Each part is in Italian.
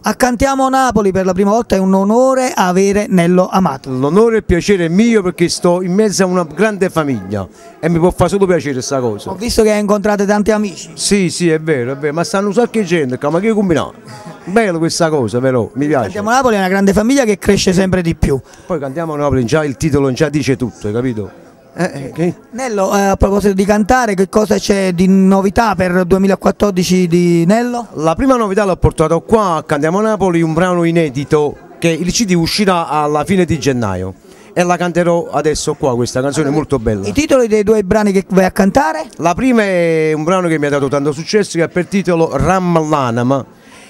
Accantiamo Napoli per la prima volta, è un onore avere Nello Amato. L'onore e il piacere è mio perché sto in mezzo a una grande famiglia e mi può fare solo piacere questa cosa. Ho visto che hai incontrato tanti amici. Sì, è vero, ma stanno un sacco di gente, ma che combinato? Bello questa cosa, però, mi piace. Cantiamo Napoli è una grande famiglia che cresce sempre di più. Poi Cantiamo Napoli, già il titolo già dice tutto, hai capito? Okay. Nello, a proposito di cantare, che cosa c'è di novità per il 2014 di Nello? La prima novità l'ho portato qua a Cantiamo Napoli, un brano inedito che il CD uscirà alla fine di gennaio e la canterò adesso qua, questa canzone molto bella. I titoli dei due brani che vai a cantare? La prima è un brano che mi ha dato tanto successo che ha per titolo Rammallanama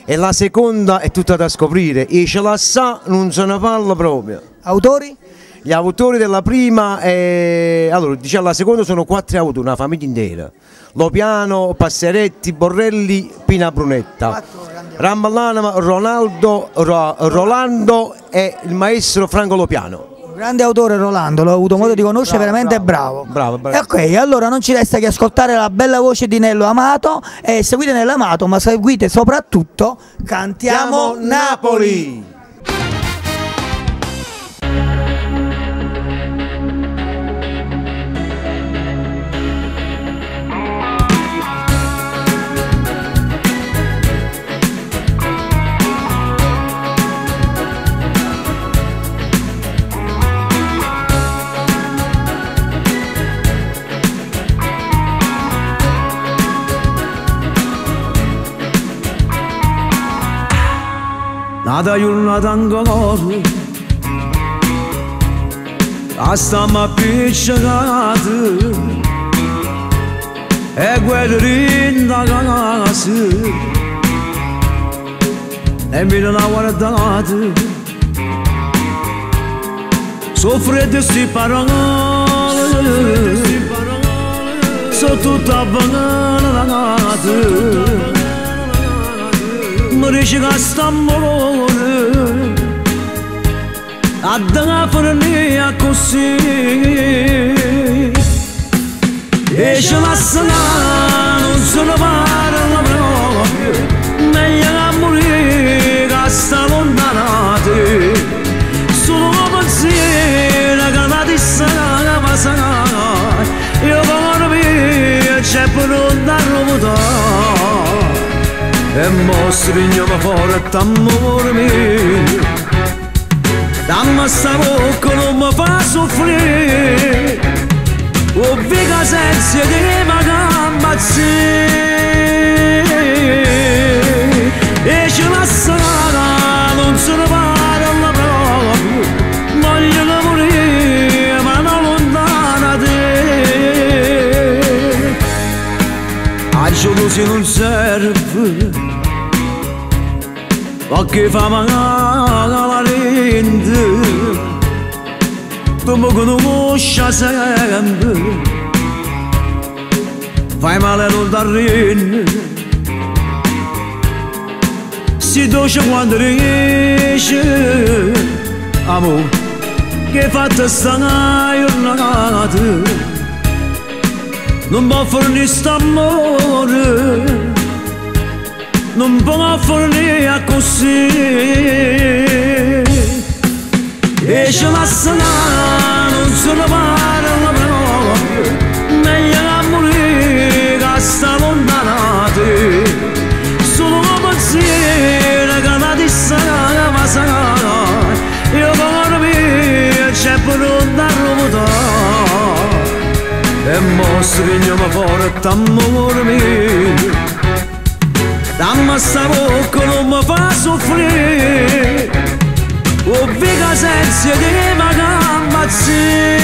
e la seconda è tutta da scoprire e ce la sa, non se ne parla proprio. Autori? Gli autori della prima, allora diciamo la seconda sono 4 autori, una famiglia intera. Lopiano, Passeretti, Borrelli, Pina Brunetta. Rammallanama, Rolando e il maestro Franco Lopiano. Un grande autore Rolando, l'ho avuto modo di conoscere, veramente bravo. Bravo. Ok, allora non ci resta che ascoltare la bella voce di Nello Amato e seguite Nello Amato, ma seguite soprattutto Cantiamo Napoli! Nada yoluna dangaları Astama piccagadı E guerrin dagası E milona guardadı Soffrete sti parole Sotto tabanate Mırışı Kastamonu Adına fırınıya kosi Eşalasına Nusunu varına Meyyana muri Kastamonu adı Sulu baksina Kanadissana basana Yolunu bir Çepurun darumuda E mostrino ma forte amore Damma sta bocca non mi fa soffrire O viga senza di magambazzi E ce la sarà non se ne parla proprio Voglio morire ma non lontana te A giorno se non serve Ma che fa male la rende Tu mi conosci sempre Fai male non t'arrende Si dolce quando riesci Amore Che fatta sta giornata Non può fornire st'amore Non può fornire così E ce la sarà non se ne parla proprio Meglio a morire che sta lontanate Solo una pensiero che la dissana ma sarà Io vorrei mia c'è per un darromuta E mostri ma forte amore mio Damma sta bocca non mi fa soffrire O viga senza di magambazzi